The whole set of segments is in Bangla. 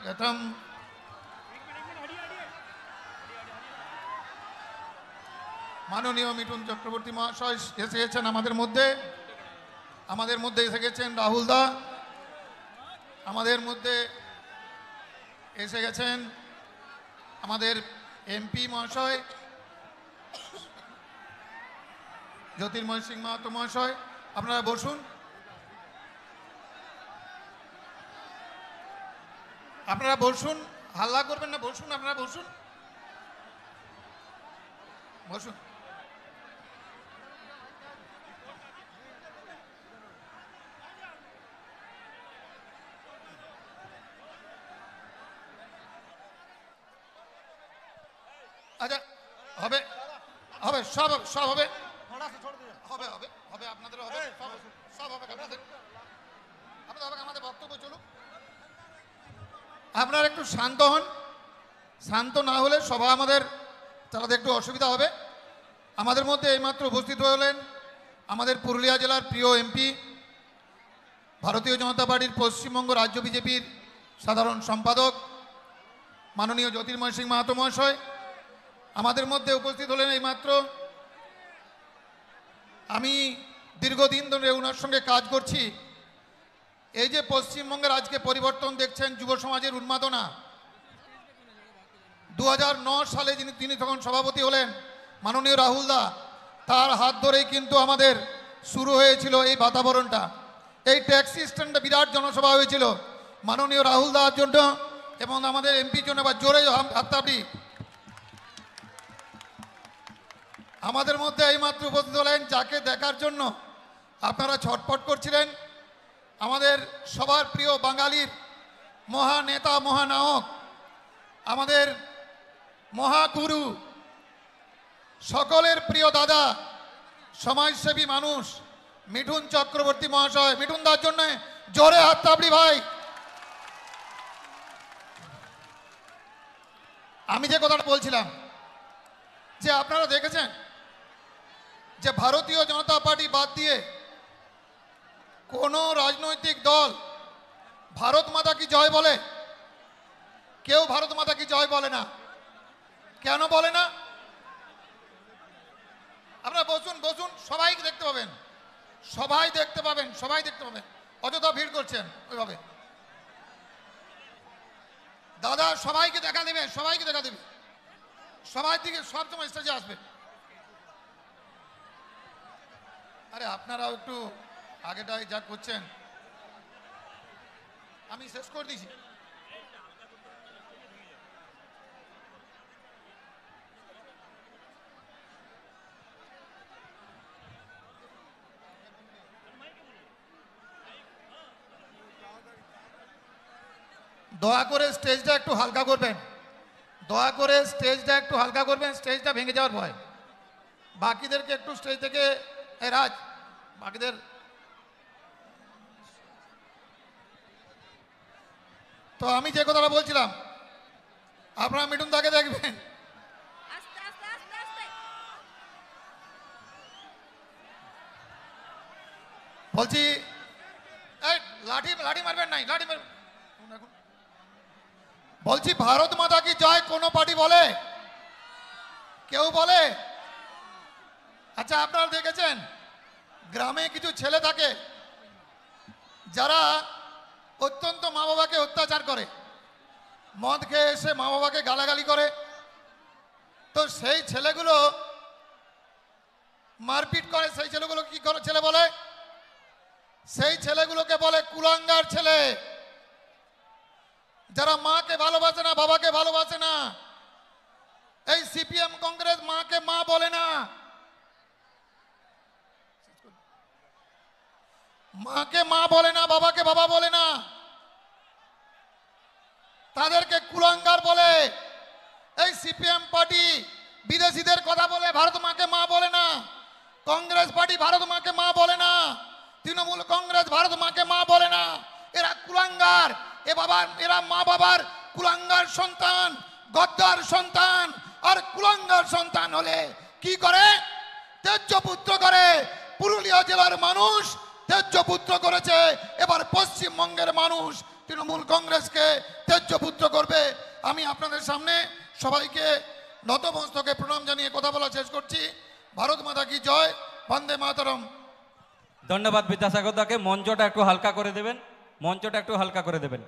यथम माननीय मिठुन चक्रवर्ती महाशय এসে গেছেন আমাদের মধ্যে এসে গেছেন রাহুল দা আমাদের মধ্যে এসে গেছেন আমাদের এমপি মহাশয় জ্যোতির্ময় সিং মাহাতো মহাশয় আপনারা বসুন হাল্লা করবেন না বসুন আপনারা বসুন আচ্ছা হবে হবে সব হবে আপনাদের হবে সব হবে আমাদের বক্তব্য চলুক আপনারা একটু শান্ত হন শান্ত না হলে সভা আমাদের চালাতে একটু অসুবিধা হবে আমাদের মধ্যে এইমাত্র উপস্থিত হলেন আমাদের পুরুলিয়া জেলার প্রিয় এমপি ভারতীয় জনতা পার্টির পশ্চিমবঙ্গ রাজ্য বিজেপির সাধারণ সম্পাদক মাননীয় জ্যোতির্ময় সিং মাহাতো মহাশয় আমাদের মধ্যে উপস্থিত হলেন এইমাত্র আমি দীর্ঘদিন ধরে ওনার সঙ্গে কাজ করছি এই যে পশ্চিমবঙ্গের আজকে পরিবর্তন দেখছেন যুব সমাজের উন্মাদনা 2009 সালে তিনি তখন সভাপতি হলেন মাননীয় রাহুল দা তার হাত ধরেই কিন্তু আমাদের শুরু হয়েছিল এই বাতাবরণটা এই ট্যাক্সি স্ট্যান্ডে বিরাট জনসভা হয়েছিল মাননীয় রাহুল দার জন্য এবং আমাদের এমপির জন্য বা জোরে হাততালি আমাদের মধ্যে এইমাত্র উপস্থিত হলেন যাকে দেখার জন্য আপনারা ছটফট করছিলেন আমাদের সবার প্রিয় বাঙালির মহানেতা মহানায়ক আমাদের মহাগুরু সকলের প্রিয় দাদা সমাজসেবী মানুষ মিঠুন চক্রবর্তী মহাশয় মিঠুন দার জন্য জোরে হাততালি ভাই আমি যে কথাটা বলছিলাম যে আপনারা দেখেছেন যে ভারতীয় জনতা পার্টি বাদ দিয়ে কোনো রাজনৈতিক দল ভারত মাতা কি জয় বলে কেউ ভারত মাতা কি জয় বলে না কেন বলে না আপনারা বসুন সবাই দেখতে পাবেন অযথা ভিড় করছেন ওইভাবে দাদা সবাইকে দেখা দেবে সবাই দিকে সব সময় স্টেজে আসবে আরে আপনারাও একটু আগেটাই যা করছেন আমি শেষ করে দিয়েছি দয়া করে স্টেজটা একটু হালকা করবেন স্টেজটা ভেঙে যাওয়ার ভয় বাকিদেরকে একটু স্টেজ থেকে রাজ বাকিদের তো আমি যে কথাটা বলছিলাম আপনারা মিঠুন দাকে দেখবেন বলছি লাঠি মারবেন নাই বলছি ভারত মাতা কি জয় কোনো পার্টি বলে কেউ বলে আচ্ছা আপনারা দেখেছেন গ্রামে কিছু ছেলে থাকে যারা অত্যন্ত মা বাবাকে অত্যাচার করে মদ খেয়ে এসে মা বাবাকে গালাগালি করে তো সেই ছেলেগুলো মারপিট করে সেই ছেলেগুলো কি করে ছেলে বলে সেই ছেলেগুলোকে বলে কুলাঙ্গার ছেলে যারা মাকে ভালোবাসে না বাবাকে ভালোবাসে না এই সিপিএম কংগ্রেস মাকে মা বলে না মাকে মা বলে না বাবাকে বাবা বলে না তাদেরকে কুলাঙ্গার বলে এই সিপিএম পার্টি বিদেশিদের কথা বলে ভারত মাকে মা বলে না কংগ্রেস পার্টি ভারত মাকে মা বলে না তৃণমূল কংগ্রেস ভারত মাকে মা বলে না এরা কুলাঙ্গার এরা মা বাবার কুলাঙ্গার সন্তান গদ্দার সন্তান আর কুলাঙ্গার সন্তান হলে কি করে তেজ্য পুত্র করে পুরুলিয়া জেলার মানুষ তেজ্য পুত্র করেছে এবার পশ্চিমবঙ্গের মানুষ তৃণমূল কংগ্রেসকে ত্যায্যপুত্র করবে। আমি আপনাদের সামনে সবাইকে নতমস্তকে প্রণাম জানিয়ে কথা বলা শেষ করছি। ভারত মাতা কি জয়, বন্দে মাতরম। ধন্যবাদ বিদ্যাসাগর দাকে। মঞ্চটা একটু হালকা করে দেবেন, মঞ্চটা একটু হালকা করে দেবেন।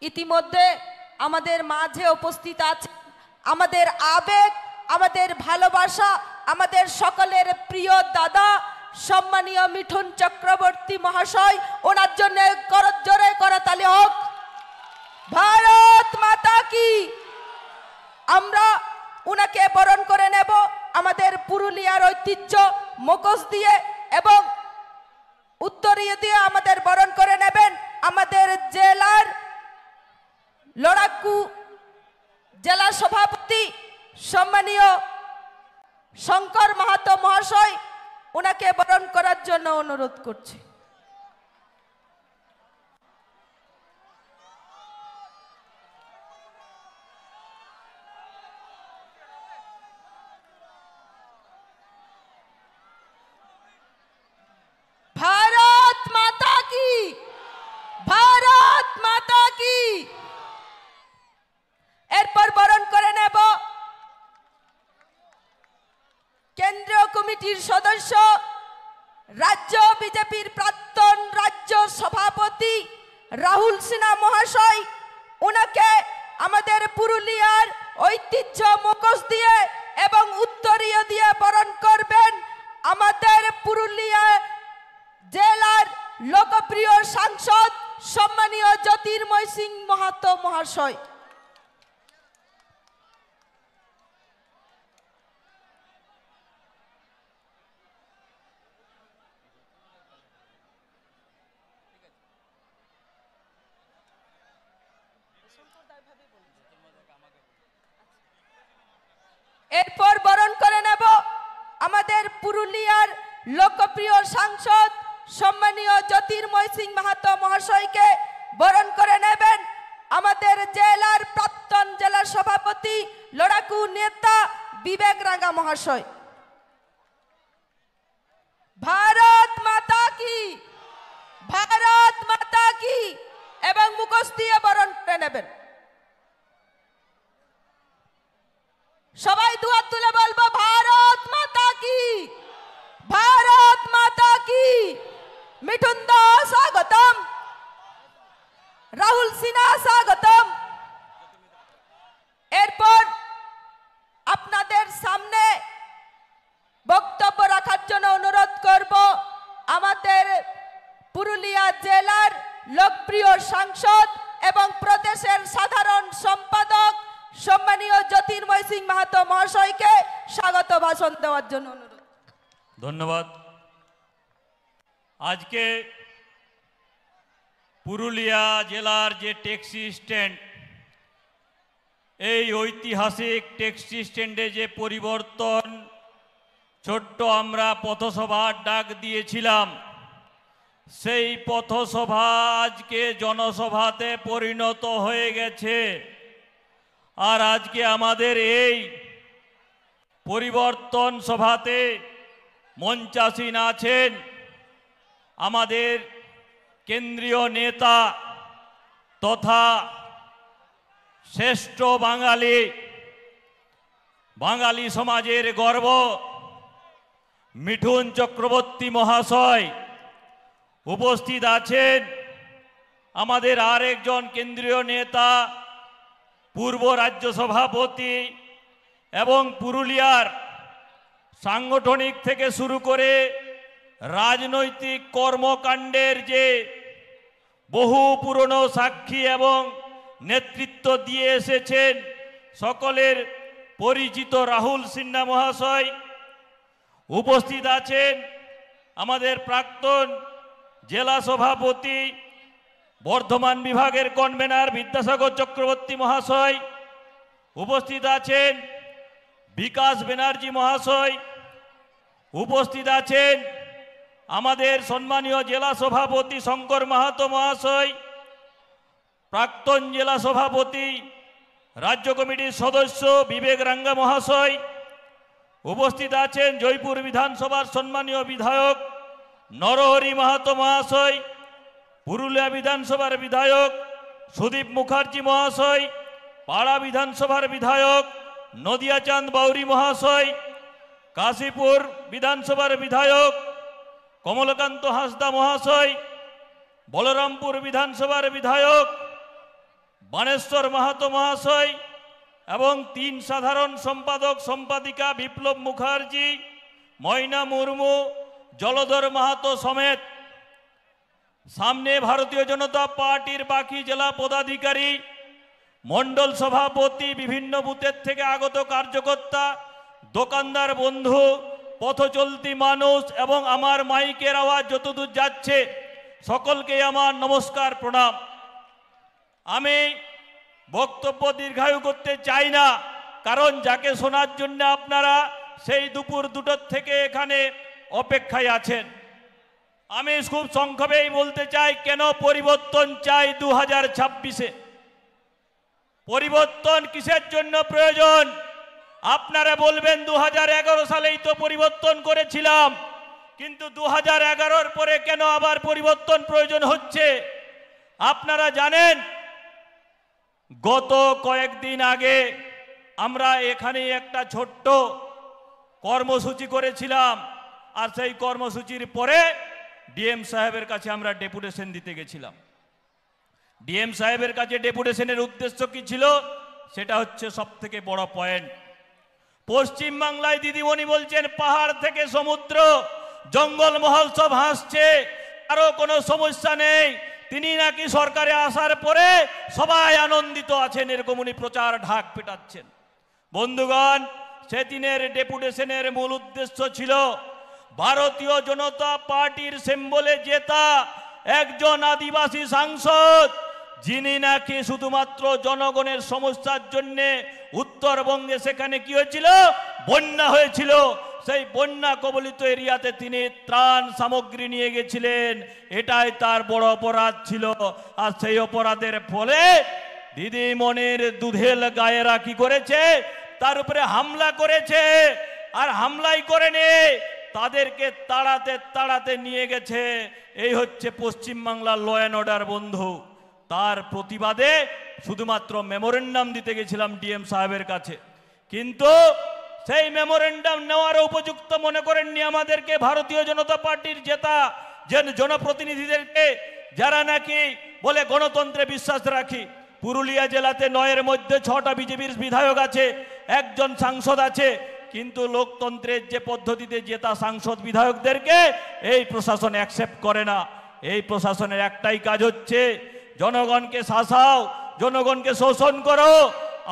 ইতিমধ্যে আমাদের মাঝে উপস্থিত আছে আমাদের আবেগ, আমাদের ভালোবাসা, আমাদের সকলের প্রিয় দাদা সম্মানীয় মিঠুন চক্রবর্তী মহাশয়। ওনার জন্য করজোরে করতালি হোক। ভারত মাতা কি। আমরা উনাকে বরণ করে নেব আমাদের পুরুলিয়ার ঐতিহ্য মুখোশ দিয়ে এবং উত্তরীয় দিয়ে আমাদের বরণ করে নেবেন আমাদের জেলার লড়াকু জেলা সভাপতি সম্মানীয় শঙ্কর মাহাতো মহাশয়। ওনাকে বরণ করার জন্য অনুরোধ করছি। ভারত মাতা কি, ভারত মাতা কি। এরপর বরণ করে নেব কেন্দ্রীয় কমিটির সদস্য, রাজ্য বিজেপির প্রাক্তন রাজ্য সভাপতি রাহুল সিনহা মহাশয়। ওনাকে আমাদের পুরুলিয়ার ঐতিহ্য মুখোশ দিয়ে এবং উত্তরীয় দিয়ে বরণ করবেন আমাদের পুরুলিয়া জেলার লোকপ্রিয় সাংসদ সম্মানীয় জ্যোতির্ময় সিং মাহাতো মহাশয়। এরপর বরণ করে নেব আমাদের পুরুলিয়ার লোকপ্রিয় সাংসদ সম্মানীয় জ্যোতির্ময় সিং মাহাতো মহাশয়কে বরণ করে নেবেন আমাদের জেলার প্রাক্তন জেলা সভাপতি লড়াকু নেতা বিবেক রাঙ্গা মহাশয়। ভারত মাতা কি, ভারত মাতা কি। এবং মুখোশ দিয়ে বরণ করে নেবেন। সবাই দুহাত তুলে বলবো ভারত মাতা কি, ভারত মাতা কি। মিঠুন দা স্বাগতম, রাহুল সিনহা স্বাগতম। এরপর আপনাদের সামনে বক্তব্য রাখার জন্য অনুরোধ করব আমাদের পুরুলিয়া জেলার লোকপ্রিয় সাংসদ এবং প্রদেশের সাধারণ সম্পাদক সম্মানীয় জ্যোতির্ময় সিং মাহাতো মহাশয়কে স্বাগত ভাষণ দেওয়ার জন্য অনুরোধ। ধন্যবাদ। আজকে পুরুলিয়া জেলার যে ট্যাক্সি স্ট্যান্ড, এই ঐতিহাসিক ট্যাক্সি স্ট্যান্ডে যে পরিবর্তন, ছোট্ট আমরা পথসভার ডাক দিয়েছিলাম, সেই পথসভা আজকে জনসভাতে পরিণত হয়ে গেছে। আর আজকে আমাদের এই পরিবর্তন সভাতে মঞ্চাসীন আছেন আমাদের কেন্দ্রীয় নেতা তথা শ্রেষ্ঠ বাঙালি সমাজের গর্ব মিঠুন চক্রবর্তী মহাশয়। উপস্থিত আছেন আমাদের আরেকজন কেন্দ্রীয় নেতা, পূর্ব রাজ্য সভাপতি এবং পুরুলিয়ার সাংগঠনিক থেকে শুরু করে রাজনৈতিক কর্মকাণ্ডের যে বহু পুরনো সাক্ষী এবং নেতৃত্ব দিয়ে এসেছেন সকলের পরিচিত রাহুল সিনহা মহাশয়। উপস্থিত আছেন আমাদের প্রাক্তন জেলা সভাপতি বর্ধমান বিভাগের কনভেনার বিদ্যাসাগর চক্রবর্তী মহাশয়। উপস্থিত আছেন বিকাশ ব্যানার্জি মহাশয়। উপস্থিত আছেন আমাদের সম্মানীয় জেলা সভাপতি শঙ্কর মাহাতো মহাশয়, প্রাক্তন জেলা সভাপতি রাজ্য কমিটির সদস্য বিবেক রাঙ্গা মহাশয়। উপস্থিত আছেন জয়পুর বিধানসভার সম্মানীয় বিধায়ক নরহরি মাহাতো মহাশয়, পুরুলিয়া বিধানসভার বিধায়ক সুদীপ মুখার্জি মহাশয়, পাড়া বিধানসভার বিধায়ক নদিয়া চাঁদ বাউরি মহাশয়, কাশীপুর বিধানসভার বিধায়ক কমলকান্ত হাঁসদা মহাশয়, বলরামপুর বিধানসভার বিধায়ক বানেশ্বর মাহাতো মহাশয় এবং 3 সাধারণ সম্পাদক সম্পাদিকা বিপ্লব মুখার্জি, ময়না মুর্মু, জলধর মাহাতো সমেত সামনে ভারতীয় জনতা পার্টির বাকি জেলা পদাধিকারী, মণ্ডল সভাপতি, বিভিন্ন বুথের থেকে আগত কার্যকর্তা, দোকানদার বন্ধু, পথচলতি মানুষ এবং আমার মাইকের আওয়াজ যতদূর যাচ্ছে সকলকে আমার নমস্কার, প্রণাম। আমি বক্তব্য দীর্ঘায়ু করতে চাই না, কারণ যাকে শোনার জন্য আপনারা সেই দুপুর 2টোর থেকে এখানে অপেক্ষায় আছেন। আমি খুব সংক্ষেপেই বলতে চাই কেন পরিবর্তন চাই 2026-এ। পরিবর্তন কিসের জন্য প্রয়োজন? আপনারা বলবেন 2011 সালেই তো পরিবর্তন করেছিলাম, কিন্তু 2011-র পরে কেন আবার পরিবর্তন প্রয়োজন হচ্ছে? আপনারা জানেন গত কয়েকদিন আগে আমরা এখানে একটা ছোট্ট কর্মসূচি করেছিলাম, আর সেই কর্মসূচির পরে ডিএম সাহেবের কাছে আমরা ডেপুটেশন দিতে গেছিলাম। ডিএম সাহেবের কাছে ডেপুটেশনের উদ্দেশ্য কি ছিল? সেটা হচ্ছে সবথেকে বড় পয়েন্ট। পশ্চিম বাংলায় দিদিমণি বলছেন পাহাড় থেকে সমুদ্র, জঙ্গলমহল সব হাসছে, আরো কোনো সমস্যা নেই, তিনি নাকি সরকারে আসার পরে সবাই আনন্দিত আছেন, এরকম উনি প্রচার ঢাক পেটাচ্ছেন। বন্ধুগণ, সেদিনের ডেপুটেশনের মূল উদ্দেশ্য ছিল ভারতীয় জনতা পার্টির সিম্বলে জেতা একজন আদিবাসী সাংসদ, যিনি নাকি শুধুমাত্র জনগণের সমস্যার জন্য উত্তরবঙ্গে সেখানে কি হয়েছিল, বন্যা হয়েছিল, সেই বন্যা কবলিত এরিয়াতে তিনি ত্রাণ সামগ্রী নিয়ে গেছিলেন। এটাই তার বড় অপরাধ ছিল। আর সেই অপরাধের ফলে দিদিমণির দুধেল গায়েরা কি করেছে, তার উপরে হামলা করেছে। আর হামলাই করেনি, তাদেরকে তাড়াতে তাড়াতে নিয়ে গেছে। এই হচ্ছে পশ্চিমবাংলার ল অ্যান্ড অর্ডার বন্ধু। তার প্রতিবাদে শুধুমাত্র মেমোরেন্ডাম দিতে গেছিলাম ডিএম সাহেবের কাছে, কিন্তু সেই মেমোরেন্ডাম নেওয়ার উপযুক্ত মনে করেননি আমাদেরকে ভারতীয় জনতা পার্টির জেতা জনপ্রতিনিধিদেরকে, যারা নাকি বলে গণতন্ত্রে বিশ্বাস রাখি। পুরুলিয়া জেলাতে 9-এর মধ্যে 6টা বিজেপির বিধায়ক আছে, 1জন সাংসদ আছে, কিন্তু লোকতন্ত্রের যে পদ্ধতিতে জেতা সাংসদ বিধায়কদেরকে এই প্রশাসন অ্যাকসেপ্ট করে না। এই প্রশাসনের একটাই কাজ হচ্ছে জনগণকে শাসাও, জনগণকে শোষণ করো,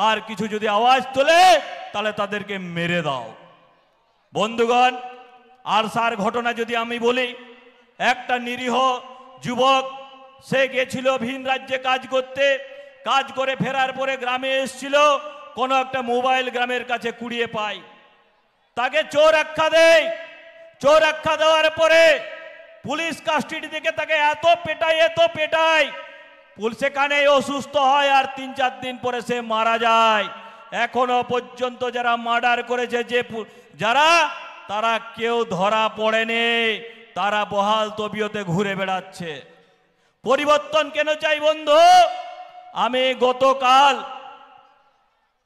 আর কিছু যদি আওয়াজ তোলে তাহলে তাদেরকে মেরে দাও। বন্ধুগণ, আরসার ঘটনা যদি আমি বলি, একটা নিরীহ যুবক, সে গেছিল ভিন রাজ্যে কাজ করতে, কাজ করে ফেরার পরে গ্রামে এসেছিল, কোনো একটা মোবাইল গ্রামের কাছে কুড়িয়ে পায়, তাকে চোর আখ্যা দেয়। চোর আখ্যা দেওয়ার পরে পুলিশ কাস্টডি থেকে তাকে এত পেটায়, সেখানে অসুস্থ হয়, আর 3-4 দিন পরে সে মারা যায়। এখনো পর্যন্ত যারা মার্ডার করেছে তারা কেউ ধরা পড়েনি, তারা বহাল তবিয়তে ঘুরে বেড়াচ্ছে। পরিবর্তন কেন চাই বন্ধু? আমি গতকাল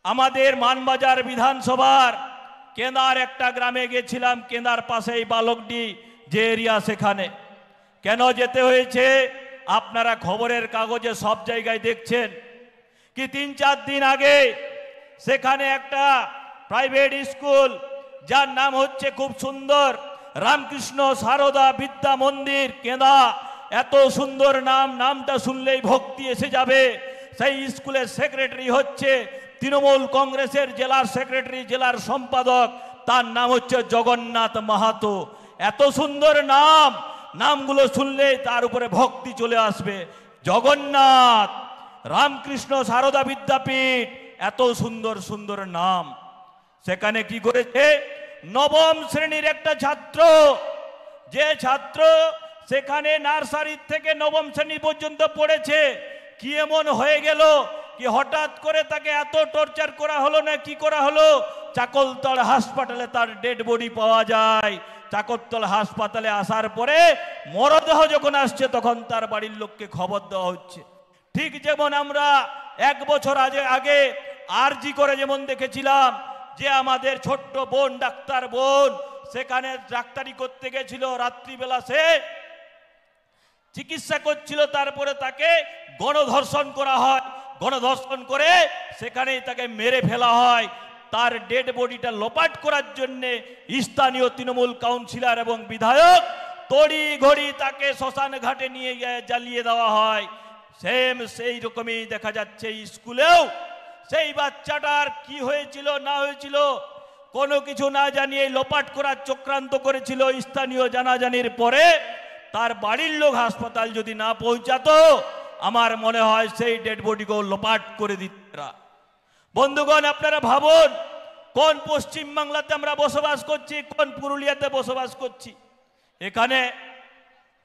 আমাদের মানবাজার বিধানসভার কেন্দার একটা গ্রামে গেছিলাম, কেন্দার পাশেই বালকডি যে এরিয়া, সেখানে কেন যেতে হয়েছে আপনারা খবরের কাগজে সব জায়গায় দেখছেন কি 3-4 দিন আগে সেখানে একটা প্রাইভেট স্কুল, যার নাম হচ্ছে খুব সুন্দর রামকৃষ্ণ সারদা বিদ্যা মন্দির কেন্দা, এত সুন্দর নাম, নামটা শুনলেই ভক্তি এসে যাবে। সেই স্কুলের সেক্রেটারি হচ্ছে তৃণমূল কংগ্রেসের জেলার সেক্রেটারি, জেলার সম্পাদক, তার নাম হচ্ছে জগন্নাথ মাহাতো। এত সুন্দর নাম, নামগুলো শুনলে তার উপরে ভক্তি চলে আসবে। জগন্নাথ, রামকৃষ্ণ সারদা বিদ্যাপীঠ, এত সুন্দর সুন্দর নাম। সেখানে কি করেছে, 9ম শ্রেণীর একটা ছাত্র, যে ছাত্র সেখানে নার্সারি থেকে 9ম শ্রেণী পর্যন্ত পড়েছে, কি এমন হয়ে গেল কি হঠাৎ করে তাকে এত টর্চার করা হলো না কি করা হলো, চাকলতাড় হাসপাতালে তার ডেড বডি পাওয়া যায়। চাকরতলা হাসপাতালে আসার পরে মরদেহ যখন আসছে তখন তার বাড়ির লোককে খবর দেওয়া হচ্ছে। ঠিক যেমন আমরা 1 বছর আগে আরজি করে যেমন দেখেছিলাম যে আমাদের ছোট্ট বোন, ডাক্তার বোন, সেখানে ডাক্তারি করতে গেছিল, রাত্রিবেলা সে চিকিৎসা করছিল, তারপরে তাকে গণধর্ষণ করা হয়, গণধর্ষণ করে সেখানেই তাকে মেরে ফেলা হয়। তার ডেড বডিটা লোপাট করার জন্য স্থানীয় তৃণমূল কাউন্সিলর এবং বিধায়ক তড়ি ঘড়ি তাকে শ্মশান ঘাটে নিয়ে গিয়ে জ্বালিয়ে দেওয়া হয়। সেই রকমই দেখা যাচ্ছে স্কুলেও সেই বাচ্চাটার কি হয়েছিল না হয়েছিল কোনো কিছু না জানিয়ে লোপাট করার চক্রান্ত করেছিল। স্থানীয় জানাজানির পরে তার বাড়ির লোক হাসপাতাল যদি না পৌঁছাতো আমার মনে হয় সেই ডেড বডিকেও লোপাট করে দিত। বন্ধুগণ, আপনারা ভাবুন কোন পশ্চিম বাংলাতে আমরা বসবাস করছি, কোন পুরুলিয়াতে বসবাস করছি। এখানে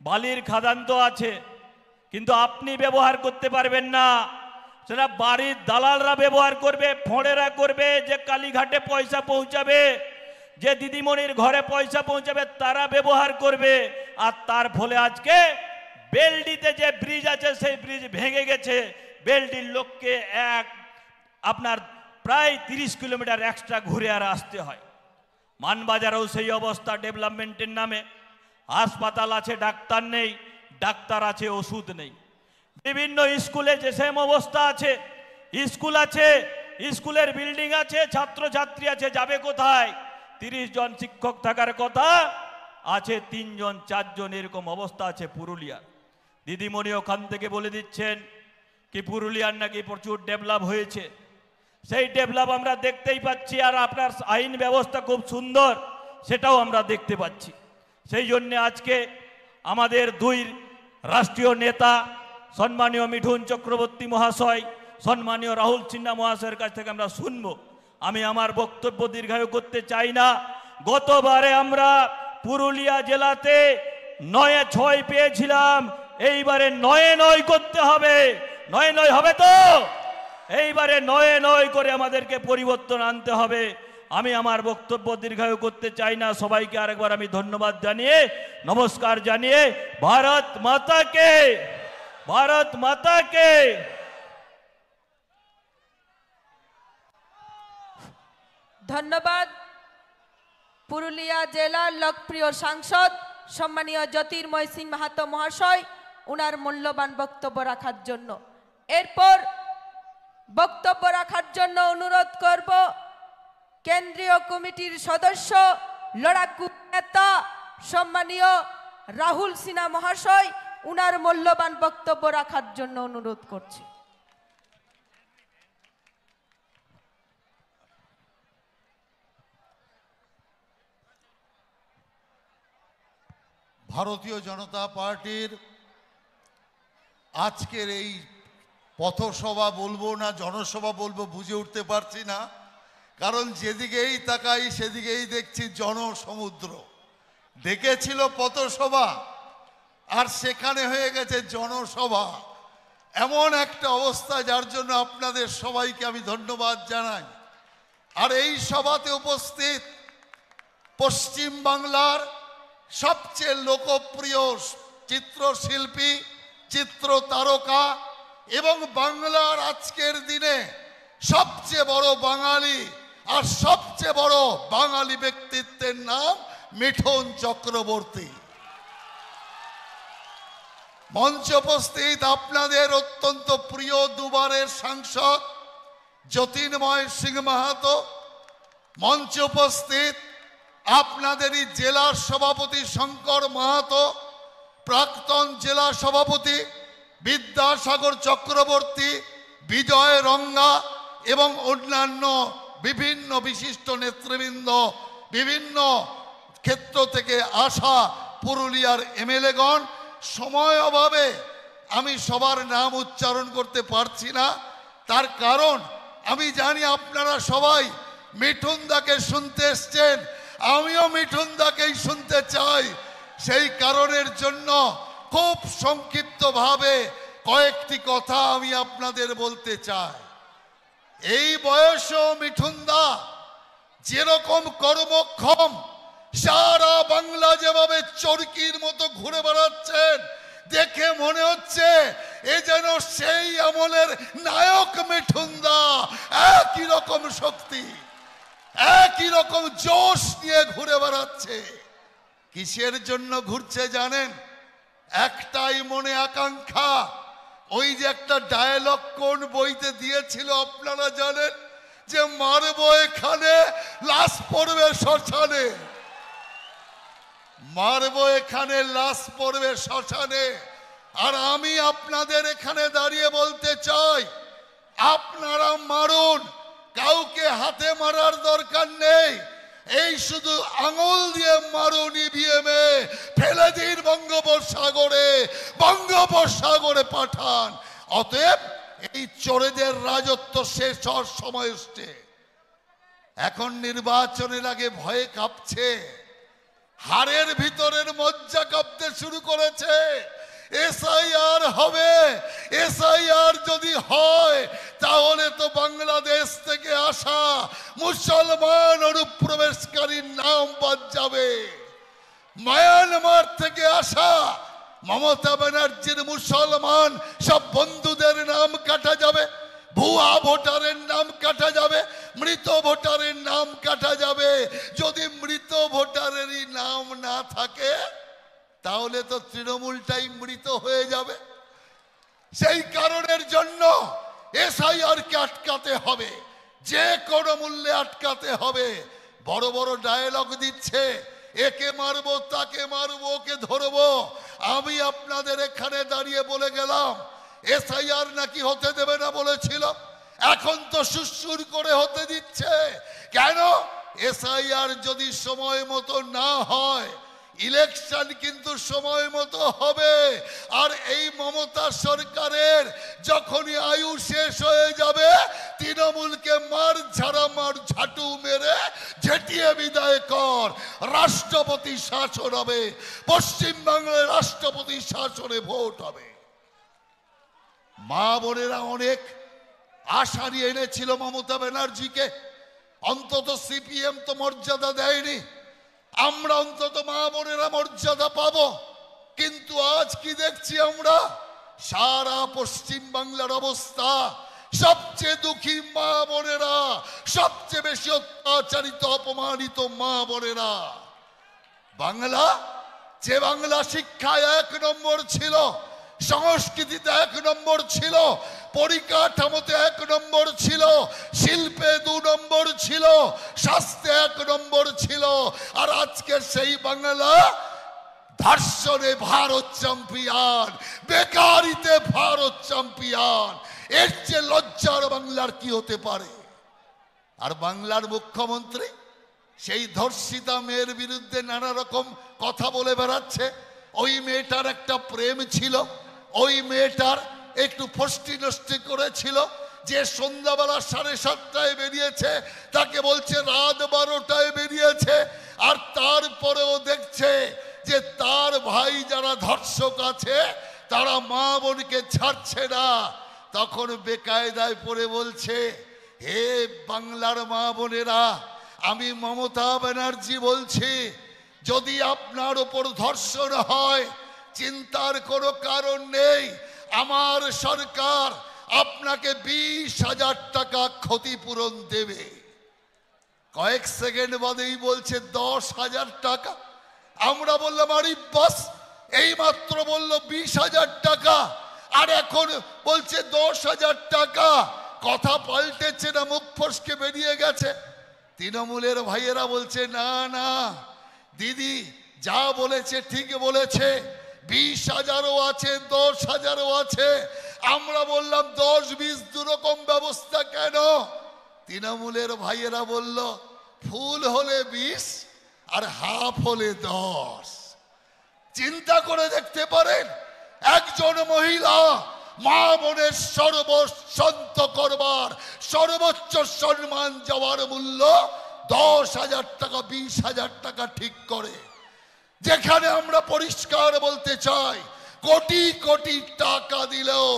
বালির খাদান তো আছে, কিন্তু আপনি ব্যবহার করতে পারবেন না, সেটা বাড়ির দালালরা ব্যবহার করবে, ফোঁড়েরা করবে, যে কালীঘাটে পয়সা পৌঁছাবে, যে দিদিমণির ঘরে পয়সা পৌঁছাবে তারা ব্যবহার করবে। আর তার ফলে আজকে বেলডিতে যে ব্রিজ আছে সেই ব্রিজ ভেঙে গেছে। বেলডির লোককে আপনার প্রায় 30 কিলোমিটার এক্সট্রা ঘুরে আর আসতে হয়। মানবাজারেও সেই অবস্থা, ডেভেলপমেন্টের নামে হাসপাতাল আছে, ডাক্তার নেই, ডাক্তার আছে, ওষুধ নেই। বিভিন্ন স্কুলে যে সেম অবস্থা আছে, স্কুল আছে, স্কুলের বিল্ডিং আছে, ছাত্রছাত্রী আছে, যাবে কোথায়? 30 জন শিক্ষক থাকার কথা, আছে 3 জন 4 জন, এরকম অবস্থা আছে পুরুলিয়ার। দিদিমণি ওখান থেকে বলে দিচ্ছেন কি পুরুলিয়ার নাকি প্রচুর ডেভেলপ হয়েছে। সেই ডেভেলপ আমরা দেখতেই পাচ্ছি, আর আপনার আইন ব্যবস্থা খুব সুন্দর, সেটাও আমরা দেখতে পাচ্ছি। সেই জন্য আজকে আমাদের 2 রাষ্ট্রীয় নেতা সম্মানীয় মিঠুন চক্রবর্তী মহাশয়, সম্মানীয় রাহুল সিনহা মহাশয়ের কাছ থেকে আমরা শুনবো। আমি আমার বক্তব্য দীর্ঘায়ু করতে চাই না। গতবারে আমরা পুরুলিয়া জেলাতে 9-6 পেয়েছিলাম, এইবারে 9-9 করতে হবে। 9-9 হবে তো? এইবারে 9-9 করে আমাদেরকে পরিবর্তন আনতে হবে। আমি আমার বক্তব্য দীর্ঘায়ু করতে চাই না। সবাইকে আরেকবার আমি ধন্যবাদ জানিয়ে, নমস্কার জানিয়ে, ভারত মাতাকে, ভারত মাতাকে। ধন্যবাদ। পুরুলিয়া জেলার লোকপ্রিয় সাংসদ সম্মানীয় জ্যোতির্ময় সিং মাহাতো মহাশয় উনার মূল্যবান বক্তব্য রাখার জন্য। এরপর বক্তব্য রাখার জন্য অনুরোধ করব কেন্দ্রীয় কমিটির সদস্য, লড়াকু নেতা সম্মানীয় রাহুল সিনহা মহাশয় উনার মূল্যবান বক্তব্য রাখার জন্য অনুরোধ করছি। ভারতীয় জনতা পার্টির আজকের এই পথসভা বলবো না জনসভা বলবো বুঝে উঠতে পারছি না, কারণ যেদিকেই তাকাই সেদিকেই দেখছি জনসমুদ্র। ডেকেছিল পথসভা আর সেখানে হয়ে গেছে জনসভা। এমন একটা অবস্থা যার জন্য আপনাদের সবাইকে আমি ধন্যবাদ জানাই। আর এই সভাতে উপস্থিত পশ্চিম বাংলার সবচেয়ে লোকপ্রিয় চিত্রশিল্পী, চিত্র তারকা এবং বাংলার আজকের দিনে সবচেয়ে বড় বাঙালি আর সবচেয়ে বড় বাঙালি ব্যক্তিত্বের নাম মিঠুন চক্রবর্তী। মঞ্চে উপস্থিত আপনাদের অত্যন্ত প্রিয় দুবারের সাংসদ জ্যোতির্ময় সিং মাহাতো, মঞ্চে উপস্থিত আপনাদেরই জেলার সভাপতি শঙ্কর মাহাতো, প্রাক্তন জেলা সভাপতি বিদ্যাসাগর চক্রবর্তী, বিজয় রঙ্গা এবং অন্যান্য বিভিন্ন বিশিষ্ট নেতৃবৃন্দ, বিভিন্ন ক্ষেত্র থেকে আসা পুরুলিয়ার এমএলএগণ। সময় অভাবে আমি সবার নাম উচ্চারণ করতে পারছি না, তার কারণ আমি জানি আপনারা সবাই মিঠুন দাকে শুনতে এসছেন, আমিও মিঠুন দাকেই শুনতে চাই। সেই কারণের জন্য খুব সংক্ষিপ্তভাবে কয়েকটি কথা আমি আপনাদের বলতে চাই। এই বয়সেও মিঠুন দা যেরকম কর্মক্ষম সারা বাংলা যেভাবে চরকির মতো ঘুরে বেড়াচ্ছেন, দেখে মনে হচ্ছে এ যেন সেই আমলের নায়ক মিঠুনদা। একই রকম শক্তি, একই রকম জোশ নিয়ে ঘুরে বেড়াচ্ছে। কিসের জন্য ঘুরছে জানেন? একটাই মনে আকাঙ্ক্ষা। ওই যে একটা ডায়লগ কোন বইতে দিয়েছিল আপনারা জানেন, যে মারবো এখানে লাশ পড়বে শ্মশানে, মারবো এখানে লাশ পড়বে শ্মশানে। আর আমি আপনাদের এখানে দাঁড়িয়ে বলতে চাই, আপনারা মারুন, কাউকে হাতে মারার দরকার নেই। এই শুধু আঙুল দিয়ে মারুন ইভিএমে, ফেলে দিন বঙ্গোপসাগরে, বঙ্গোপসাগরে পাঠান। অতএব এই চোরেদের রাজত্ব শেষ হওয়ার সময় এসছে। এখন নির্বাচনের আগে ভয়ে কাঁপছে, হাড়ের ভিতরের মজ্জা কাঁপতে শুরু করেছে। এসআইআর হবে, এসআইআর যদি হয় তাহলে তো বাংলাদেশ থেকে আসা মুসলমান অনুপ্রবেশকারীর নাম বাদ যাবে। মায়ানমার থেকে আসা মমতা ব্যানার্জির মুসলমান সব বন্ধুদের নাম কাটা যাবে, ভুয়া ভোটারের নাম কাটা যাবে, মৃত ভোটারের নাম কাটা যাবে। যদি মৃত ভোটারেরই নাম না থাকে তাহলে তো তৃণমূলটাই মৃত হয়ে যাবে। সেই কারণের জন্য এসআইআর কে আটকাতে হবে, যে কোনো মূল্যে আটকাতে হবে। বড় বড় ডায়লগ দিচ্ছে, একে মারবো, তাকে মারবো, ওকে ধরবো। আমি আপনাদের এখানে দাঁড়িয়ে বলে গেলাম, এসআইআর নাকি হতে দেবে না বলেছিল, এখন তো সুরসুর করে হতে দিচ্ছে। কেন? এসআইআর যদি সময় মতো না হয়, ইলেকশন কিন্তু সময় মতো হবে। আর এই মমতা সরকারের যখনই আয়ু শেষ হয়ে যাবে, তৃণমূলকে মার ঝাড়া মার ঝাঁটু মেরে ঝেঁটিয়ে বিদায় কর। রাষ্ট্রপতি শাসন হবে, পশ্চিমবাংলায় রাষ্ট্রপতি শাসনে ভোট হবে। মা বোনেরা অনেক আশা নিয়ে এনেছিল মমতা ব্যানার্জিকে, অন্তত সিপিএম তো মর্যাদা দেয়নি, আমরা অন্তত মা বোনেরা মর্যাদা পাবো। কিন্তু আজ কি দেখছি আমরা? সারা পশ্চিম বাংলার অবস্থা, সবচেয়ে দুঃখী মা বোনেরা, সবচেয়ে বেশি অত্যাচারিত অপমানিত মা বোনেরা। বাংলা, যে বাংলা শিক্ষায় 1 নম্বর ছিল, সংস্কৃতিতে 1 নম্বর ছিল, পরিকাঠামোতে 1 নম্বর ছিল, শিল্পে 2 নম্বর ছিল, স্বাস্থ্যে 1 নম্বর ছিল। আর আজকে সেই বাংলা ধর্ষণে ভারত চ্যাম্পিয়ন, বেকারিতে ভারত চ্যাম্পিয়ন। এর যে লজ্জার বাংলার কি হতে পারে? আর বাংলার মুখ্যমন্ত্রী সেই ধর্ষিতা মেয়ের বিরুদ্ধে নানা রকম কথা বলে বেড়াচ্ছে। ওই মেয়েটার একটা প্রেম ছিল, ওই মেয়েটার একটু ফষ্টি নষ্টি করেছিল, যে সন্ধ্যাবেলা 7:30টায় বেরিয়েছে তাকে বলছে রাত 12টায় বেরিয়েছে। আর তারপরেও দেখছে যে তার ভাই যারা ধর্ষক আছে তারা মা বোনকে ছাড়ছে না। তখন বেকায়দায় পড়ে বলছে, হে বাংলার মা বোনেরা, আমি মমতা ব্যানার্জি বলছি, যদি আপনার উপর ধর্ষণ হয় চিন্তার কোনো কারণ নেই, আমার সরকার আপনাকে 20,000 টাকা ক্ষতিপূরণ দেবে। কয়েক সেকেন্ড বাদেই বলছে 10,000 টাকা। আমরা বললাম আরে বাস, এই মাত্র বললো 20,000 টাকা, আর এখন বলছে 10,000 টাকা। কথা পাল্টেছে না মুখ ফসকে বেরিয়ে গেছে? তৃণমূলের ভাইয়েরা বলছে না না দিদি, যা বলেছে ঠিক বলেছে, 20,000ও আছে, 10,000ও আছে। আমরা বললাম 10-20 দুরকম ব্যবস্থা কেন? তৃণমূলের ভাইয়েরা বলল ফুল হলে 20 আর হাফ হলে 10। চিন্তা করে দেখতে পারেন, একজন মহিলা মা বোনের সর্বশান্ত করবার, সর্বোচ্চ সম্মান যাওয়ার মূল্য 10,000 টাকা, 20,000 টাকা ঠিক করে। যেখানে আমরা পরিষ্কার বলতে চাই, কোটি কোটি টাকা দিলেও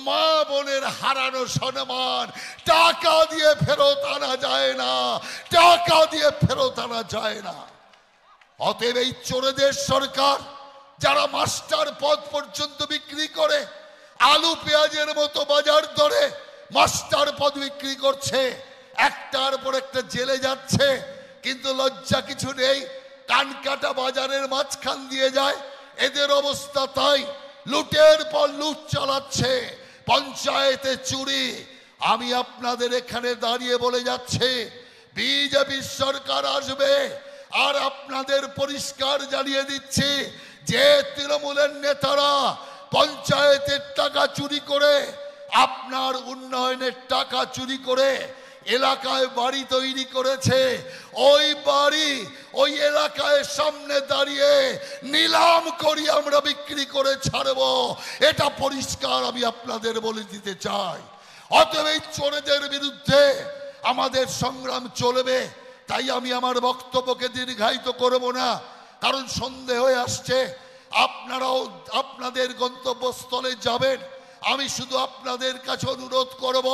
মা বোনের হারানো সম্মান টাকা দিয়ে ফেরত আনা যায় না, টাকা দিয়ে ফেরত আনা যায় না। অতএব এই চোরেদের সরকার যারা মাস্টার পদ পর্যন্ত বিক্রি করে, আলু পেঁয়াজের মতো বাজার দরে মাস্টার পদ বিক্রি করছে, একটার পর একটা জেলে যাচ্ছে, কিন্তু লজ্জা কিছু নেই, কানকাটা বাজারের মাঝখান দিয়ে যায়। এদের অবস্থা তাই, লুটের পর লুট চালাচ্ছে, পঞ্চায়েতে চুরি। আমি আপনাদের এখানে দাঁড়িয়ে বলে যাচ্ছি, বিজেপি সরকার আসবে, আর আপনাদের পরিষ্কার জানিয়ে দিচ্ছি যে তৃণমূলের নেতারা পঞ্চায়েতের টাকা চুরি করে, আপনার উন্নয়নের টাকা চুরি করে এলাকায় বাড়ি তৈরি করেছে, ওই বাড়ি ওই এলাকায় সামনে দাঁড়িয়ে নিলাম করি আমরা বিক্রি করে ছাড়বো। এটা পরিষ্কার আমি আপনাদের বলে দিতে চাই। অতএব এই চোরেদের বিরুদ্ধে আমাদের সংগ্রাম চলবে। তাই আমি আমার বক্তব্যকে দীর্ঘায়িত করব না, কারণ সন্ধে হয়ে আসছে। আপনারাও আপনাদের গন্তব্যস্থলে যাবেন। আমি শুধু আপনাদের কাছে অনুরোধ করব,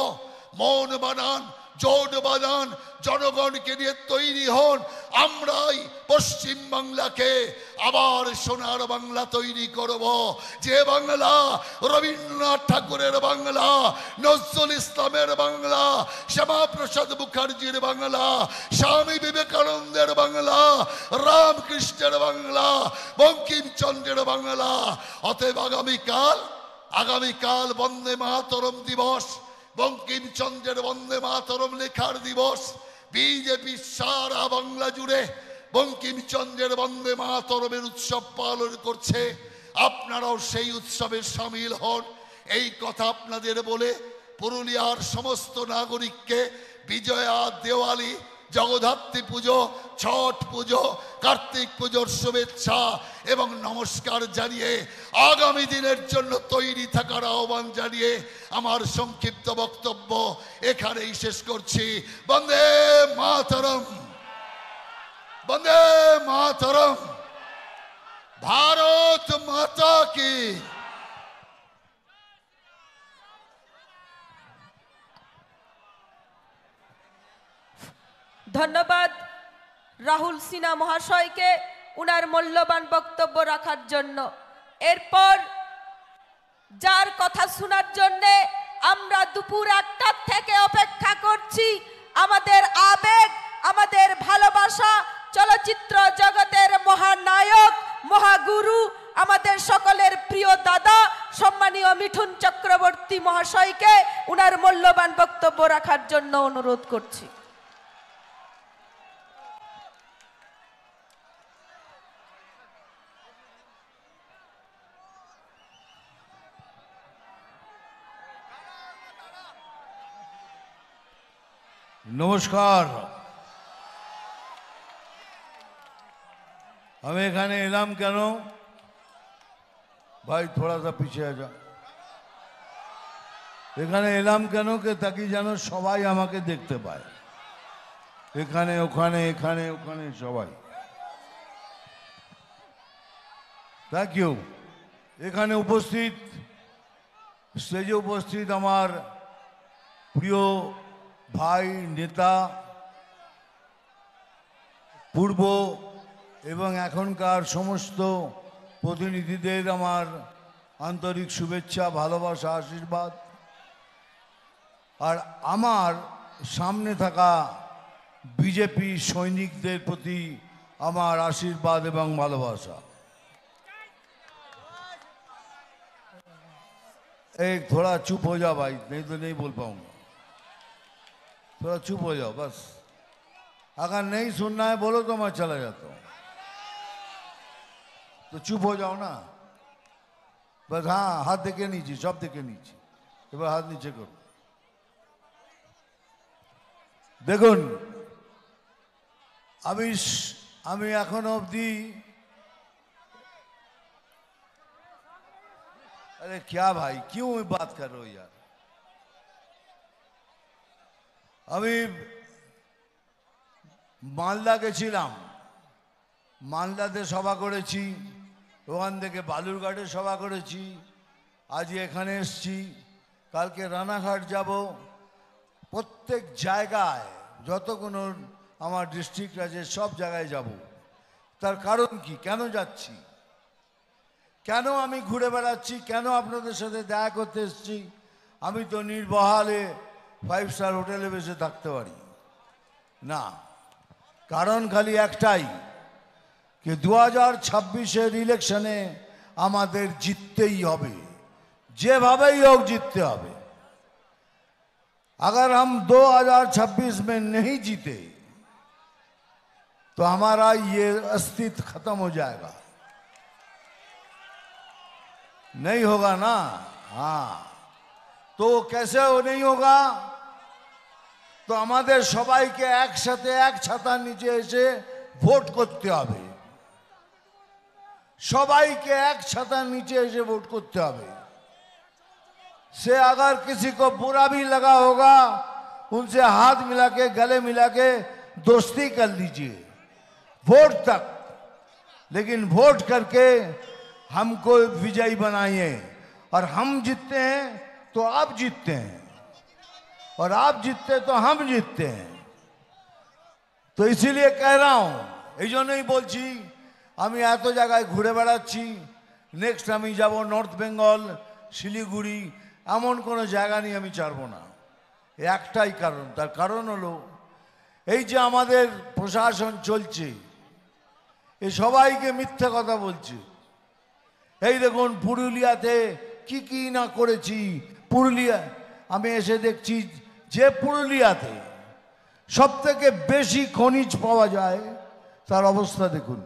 মন বানান, জোট বানান, জনগণকে নিয়ে তৈরি হন। আমরাই পশ্চিম বাংলাকে আবার সোনার বাংলা তৈরি করব, যে বাংলা রবীন্দ্রনাথ ঠাকুরের বাংলা, নজরুল ইসলামের বাংলা, শ্যামাপ্রসাদ মুখার্জির বাংলা, স্বামী বিবেকানন্দের বাংলা, রামকৃষ্ণের বাংলা, বঙ্কিমচন্দ্রের বাংলা। অতএব আগামীকাল বন্দে মাতরম দিবস, বঙ্কিমচন্দ্রের বন্দে মাতরম লেখার দিবস। বিজেপি সারা বাংলা জুড়ে বঙ্কিমচন্দ্রের বন্দে মাতরমের উৎসব পালন করছে। আপনারাও সেই উৎসবে সামিল হন। এই কথা আপনাদের বলে পুরুলিয়ার সমস্ত নাগরিককে বিজয়া, দেওয়ালি, জগদ্ধাত্রী পুজো, ছট পুজো, কার্তিক পুজোর শুভেচ্ছা এবং নমস্কার জানিয়ে আগামী দিনের জন্য তৈরি থাকার আহ্বান জানিয়ে আমার সংক্ষিপ্ত বক্তব্য এখানেই শেষ করছি। বন্দে মাতরম, বন্দে মাতরম, ভারত মাতা কি। ধন্যবাদ রাহুল সিনহা মহাশয়কে উনার মূল্যবান বক্তব্য রাখার জন্য। এরপর যার কথা শোনার জন্য আমরা দুপুর 1টার থেকে অপেক্ষা করছি, আমাদের আবেগ, আমাদের ভালোবাসা, চলচ্চিত্র জগতের মহানায়ক, মহাগুরু, আমাদের সকলের প্রিয় দাদা সম্মানীয় মিঠুন চক্রবর্তী মহাশয়কে উনার মূল্যবান বক্তব্য রাখার জন্য অনুরোধ করছি। নমস্কার। আমি এখানে এলাম কেন ভাই, थोड़ा सा पीछे आ जा। এখানে এলাম কেন তাকি যেন সবাই আমাকে দেখতে পায়, এখানে ওখানে এখানে ওখানে সবাই। Thank you. এখানে উপস্থিত, স্টেজে উপস্থিত আমার প্রিয় ভাই, নেতা, পূর্ব এবং এখনকার সমস্ত প্রতিনিধিদের আমার আন্তরিক শুভেচ্ছা, ভালোবাসা, আশীর্বাদ। আর আমার সামনে থাকা বিজেপি সৈনিকদের প্রতি আমার আশীর্বাদ এবং ভালোবাসা। एक थोड़ा चुप हो जाओ भाई, नहीं तो नहीं बोल पाऊंगा। थोड़ा चुप हो जाओ बस। अगर नहीं सुनना है बोलो तो मैं चला जाता हूँ, तो चुप हो जाओ ना बस। हाँ, हाथ देखे नीचे, सब देखे नीचे, एक बार हाथ नीचे करो। দেখুন, আমি এখন অবধি, अरे क्या भाई क्यों बात कर रहे हो यार। আমি মালদা গেছিলাম, মালদাতে সভা করেছি, ওখান থেকে বালুরঘাটে সভা করেছি, আজ এখানে এসছি, কালকে রানাঘাট যাব। প্রত্যেক জায়গায় যতগুলো আমার ডিস্ট্রিক্ট আছে সব জায়গায় যাব। তার কারণ কি, কেন যাচ্ছি, কেন আমি ঘুরে বেড়াচ্ছি, কেন আপনাদের সাথে দেখা করতে এসেছি? আমি তো নির্বহালে 5 স্টার হোটেলে বসে থাকতে পারি না। কারণ খালি একটাই, कि 2026 ইলেকশনে আমাদের জিততেই হবে, যেভাবেই হোক জিততে হবে। अगर हम 2026 में नहीं जीते तो हमारा ये अस्तित्व खत्म हो जाएगा। नहीं होगा ना? हाँ, तो कैसे हो नहीं होगा? तो আমাদের সবাইকে একসাথে এক ছাতার নিচে এসে ভোট করতে হবে। সবাইকে এক ছাতার নিচে এসে ভোট করতে হবে। से अगर किसी को बुरा भी लगा होगा उनसे हाथ मिला के गले मिला के दोस्ती कर लीजिए वोट तक, लेकिन वोट करके हमको विजयी बनाइए। और हम जीतते हैं तो आप जीतते हैं, और आप जीतते तो हम जीतते हैं। तो इसीलिए कह रहा हूं, এই জন্যই বলছি আমি এত জায়গায় ঘুরে বেড়াচ্ছি। নেক্সট আমি যাব নর্থ বেঙ্গল, শিলিগুড়ি, এমন কোনো জায়গা নিয়ে আমি ছাড়বো না। একটাই কারণ, তার কারণ হলো এই যে আমাদের প্রশাসন চলছে, এ সবাইকে মিথ্যা কথা বলছে। এই দেখুন পুরুলিয়াতে কি কি না করেছি। পুরুলিয়া আমি এসে দেখছি যে পুরুলিয়াতে সব থেকে বেশি খনিজ পাওয়া যায় তার অবস্থা দেখুন।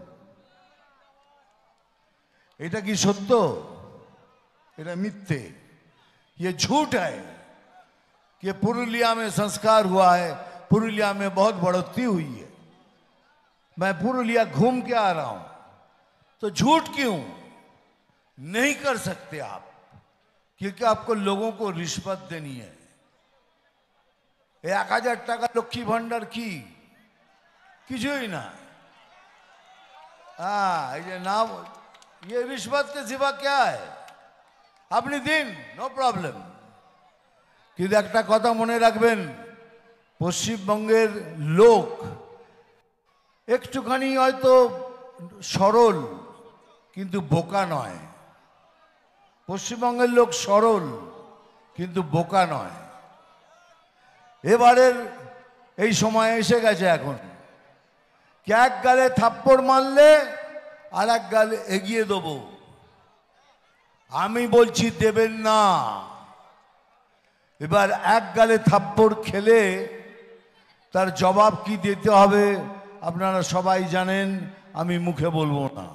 এটা কি সত্য? এটা মিথ্যে, ये झूठ है कि पुरुलिया में संस्कार हुआ है, पुरुलिया में बहुत बढ़ोतरी हुई है। मैं पुरुलिया घूम के आ रहा हूं, तो झूठ क्यों नहीं कर सकते आप? क्योंकि आपको लोगों को रिश्वत देनी है। 1000 টাকা লক্ষ্মী ভান্ডার কি কিছুই না। हाँ, ये नाम, ये रिश्वत के सिवा क्या है? अपनी दिन, नो प्रॉब्लम। কিন্তু একটা কথা মনে রাখবেন, পশ্চিমবঙ্গের লোক একটুখানি হয়তো সরল কিন্তু বোকা নয়। পশ্চিমবঙ্গের লোক সরল কিন্তু বোকা নয়। এবারের এই সময় এসে গেছে এখন, কি এক গালে থাপ্পড় মারলে আর এক গালে এগিয়ে দেবো। আমি বলছি দেবেন না। এবার এক গালে থাপ্পড় খেলে তার জবাব কি দিতে হবে আপনারা সবাই জানেন, আমি মুখে বলবো না।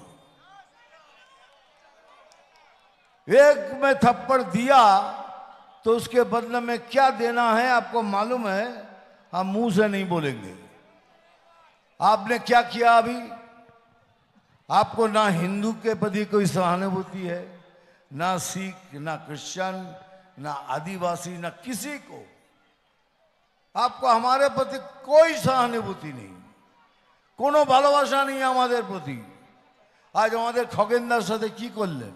एक में थप्पड़ दिया तो उसके बदले में क्या देना है आपको मालूम है, हम मुंह से नहीं बोलेंगे। आपने क्या किया अभी? आपको ना हिंदू के प्रति कोई सहानुभूति है, ना सिख, ना क्रिश्चियन, ना आदिवासी, ना किसी को। आपको हमारे प्रति कोई सहानुभूति नहीं, কোনো ভালোবাসা নেই আমাদের প্রতি। আজ আমাদের খগেনদার সাথে কি করলেন?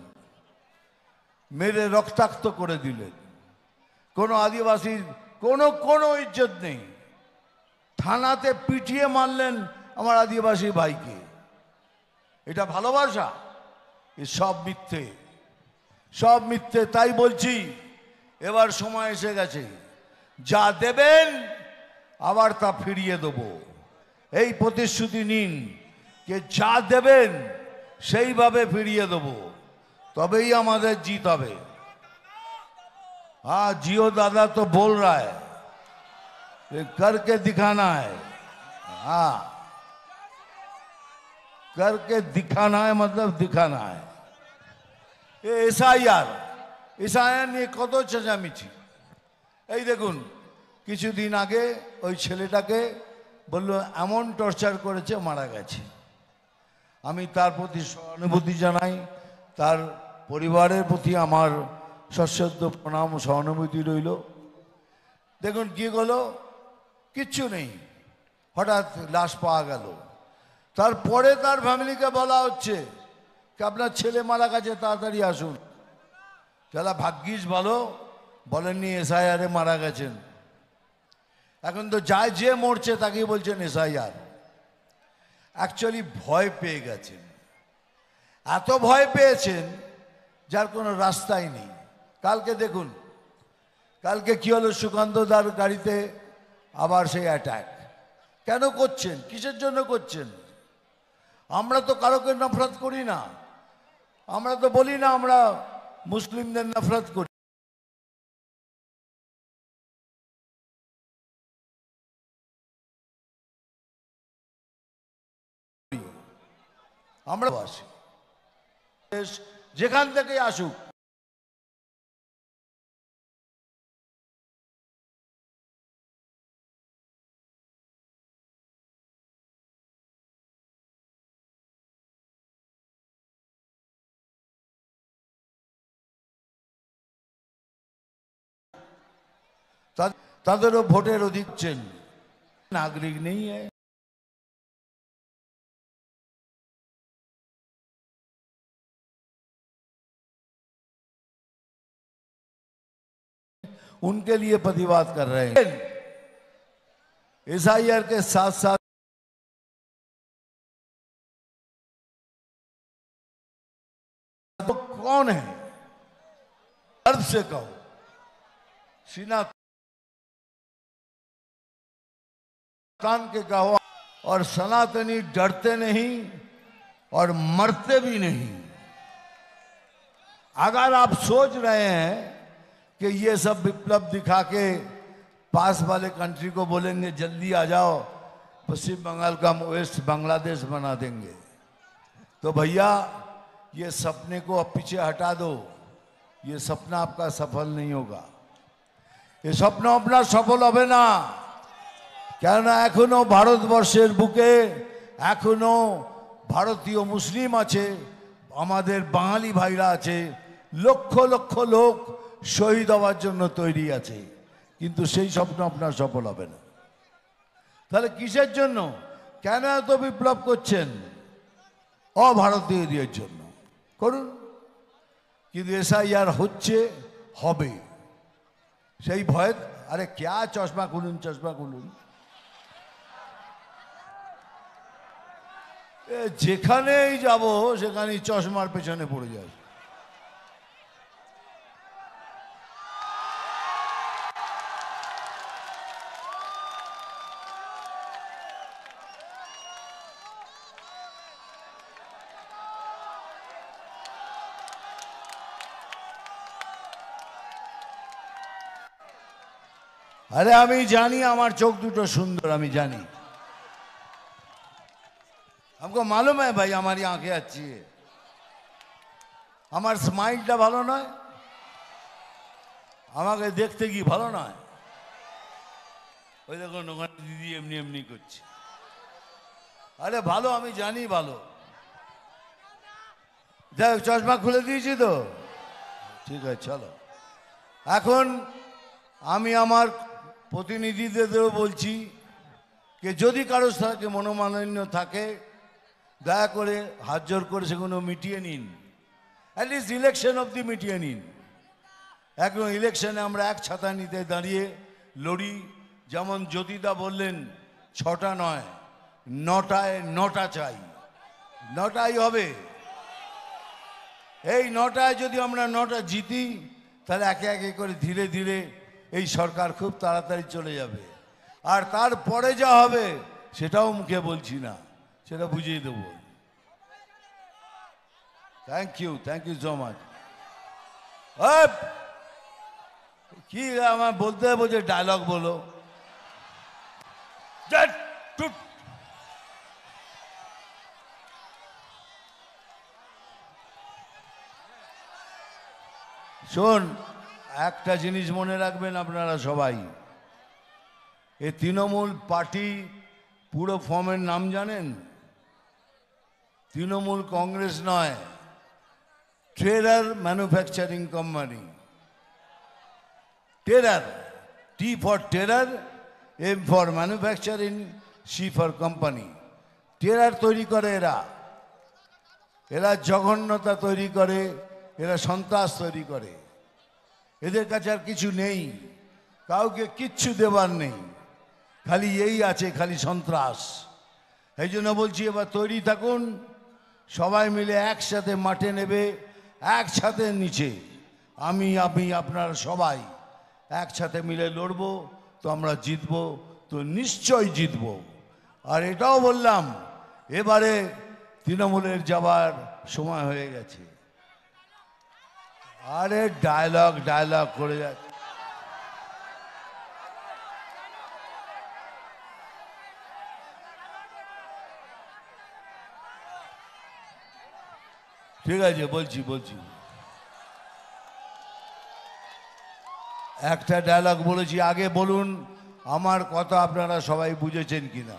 মেরে রক্তাক্ত করে দিলেন। কোনো আদিবাসীর কোনো ইজ্জত নেই। থানাতে পিটিয়ে মারলেন আমার আদিবাসী ভাইকে। এটা ভালোবাসা? এ সব মিথ্যে, সব মিথ্যে। তাই বলছি এবার সময় এসে গেছে, যা দেবেন আবার তা ফিরিয়ে দেব। এই প্রতিশ্রুতি নিন যে যা দেবেন সেইভাবে ফিরিয়ে দেব, তবেই আমাদের জিত হবে। हाँ, जियो दादा तो बोल रहा है, ये करके दिखाना है। हाँ, करके दिखाना है, मतलब दिखाना है। ये एसआईआर নিয়ে কত চেঁচামেচি। এই দেখুন কিছুদিন আগে ওই ছেলেটাকে বলল এমন টর্চার করেছে মারা গেছে। আমি তার প্রতি সহানুভূতি জানাই, তার পরিবারের প্রতি আমার সশ্রদ্ধ প্রণাম ও সহানুভূতি রইল। দেখুন কি হলো, কিচ্ছু নেই, হঠাৎ লাশ পাওয়া গেল। তারপরে তার ফ্যামিলিকে বলা হচ্ছে কি আপনার ছেলে মারা গেছে, তাড়াতাড়ি আসুন। যারা ভাগ্যিস ভালো বলেননি এসআইআরে মারা গেছেন। এখন তো যায় যে মরছে তাকেই বলছেন এসআইআর। অ্যাকচুয়ালি ভয় পেয়ে গেছেন, এত ভয় পেয়েছেন যার কোনো রাস্তাই নেই। কালকে দেখুন, কালকে কি হলো, সুকান্ত দার গাড়িতে আবার সেই অ্যাটাক। কেন করছেন, কিসের জন্য করছেন? আমরা তো কারোকে নফরত করি না, আমরা তো বলি না আমরা মুসলিমদের নফরত করি। আমরা আসি, যেখান থেকে আসুক, তাদেরও ভোটের অধিকার, नागरिक नहीं है। उनके लिए प्रतिवाद कर रहे हैं। एसआईआर के साथ साथ तो कौन है, गर्व से कहो, सीना तान के कहो। और सनातनी डरते नहीं और मरते भी नहीं। अगर आप सोच रहे हैं कि ये सब विप्लव दिखा के पास वाले कंट्री को बोलेंगे जल्दी आ जाओ, पश्चिम बंगाल का वेस्ट बांग्लादेश बना देंगे, तो भैया ये सपने को अब पीछे हटा दो। ये सपना आपका सफल नहीं होगा, ये सपना अपना सफल होबे ना। কেননা এখনো ভারতবর্ষের বুকে এখনো ভারতীয় মুসলিম আছে, আমাদের বাঙালি ভাইরা আছে, লক্ষ লক্ষ লোক শহীদ হওয়ার জন্য তৈরি আছে, কিন্তু সেই স্বপ্ন আপনার সফল হবে না। তাহলে কিসের জন্য, কেন এত বিপ্লব করছেন? অভারতীয়দের জন্য করুন, কিন্তু এসআইআর হচ্ছে, হবে, সেই ভয়। আরে ক্যা চশমা খুলুন, চশমা খুলুন। যেখানেই যাব সেখানেই চশমার পেছনে পড়ে যায়। আরে আমি জানি আমার চোখ দুটো সুন্দর, আমি জানি, हमको मालूम है भाई हमारी आंखें अच्छी है। हमार स्माइलটা ভালো নয়, আমাকে দেখতে কি ভালো নয়? ওই দেখুন ওখানে দিদি এমনি এমনি করছে। আরে ভালো, আমি জানি ভালো। দেখ চশমা খুলে দিয়েছি তো, ঠিক আছে চলো। এখন আমি আমার প্রতিনিধিদেরও বলছি যে যদি কারোর সাথে মনোমালিন্য থাকে দয়া করে হাত জোর করে সেগুলো মিটিয়ে নিন, অ্যাটলিস্ট ইলেকশন অবধি মিটিয়ে নিন। এখন ইলেকশনে আমরা এক ছাতা নিতে দাঁড়িয়ে লড়ি, যেমন জ্যোতিদা বললেন 6টা নয় 9টায় 9টা চাই, 9টাই হবে। এই 9টায় যদি আমরা 9টা জিতি তাহলে একে একে করে ধীরে ধীরে এই সরকার খুব তাড়াতাড়ি চলে যাবে। আর তারপরে যা হবে সেটাও মুখে বলছি না, সেটা বুঝিয়ে দেব। Thank you so much. কি আমার বলতে হবে যে ডায়লগ বলো। শোন, একটা জিনিস মনে রাখবেন আপনারা সবাই, এই তৃণমূল পার্টি পুরো ফর্মের নাম জানেন? তৃণমূল কংগ্রেস নয়, terror manufacturing company. Terror, T for terror, M for manufacturing, C for company. Terror তৈরি করে এরা, এরা জঘন্যতা তৈরি করে, এরা সন্ত্রাস তৈরি করে। এদের কাছে আর কিছু নেই, কাউকে কিচ্ছু দেবার নেই, খালি এই আছে, খালি সন্ত্রাস। এই জন্য বলছি এবার তৈরি থাকুন, সবাই মিলে একসাথে মাঠে নেবে, একসাথে নিচে আমি আপনারা সবাই একসাথে মিলে লড়বো, তো আমরা জিতবো, তো নিশ্চয় জিতবো। আর এটাও বললাম এবারে তৃণমূলের যাবার সময় হয়ে গেছে। আরে ডায়লগ করে যাচ্ছে। ঠিক আছে, বলছি একটা ডায়লগ বলেছি, আগে বলুন আমার কথা আপনারা সবাই বুঝেছেন কিনা।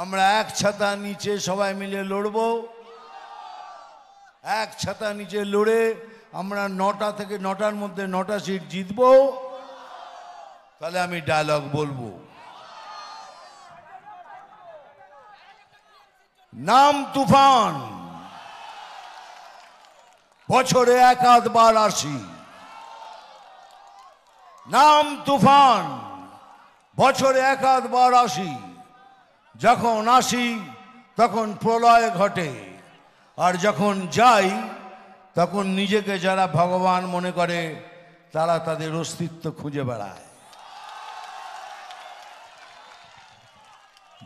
আমরা এক ছাতা নিচে সবাই মিলে লড়বো, এক ছাতা নিচে লড়ে আমরা 9টা থেকে 9টার মধ্যে 9টা সিট জিতবো। তাহলে আমি ডায়লগ বলবো, নাম তুফান, বছরে 1-2 আসি। নাম তুফান, বছরে 1-2 আসি। যখন আসি তখন প্রলয় ঘটে, আর যখন যাই তখন নিজেকে যারা ভগবান মনে করে তারা তাদের অস্তিত্ব খুঁজে বেড়ায়।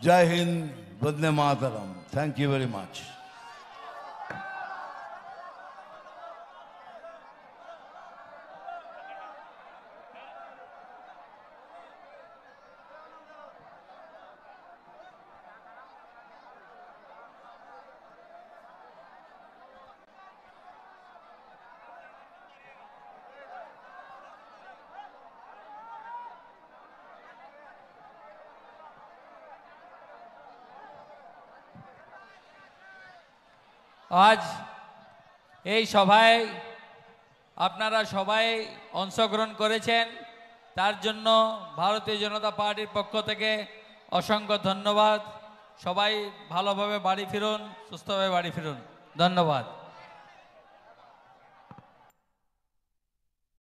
Jai Hind, Vande Mataram. Thank you very much. আজ এই সভায় আপনারা সবাই অংশগ্রহণ করেছেন, তার জন্য ভারতীয় জনতা পার্টির পক্ষ থেকে অসংখ্য ধন্যবাদ। সবাই ভালোভাবে বাড়ি ফিরুন, সুস্থভাবে বাড়ি ফিরুন। ধন্যবাদ।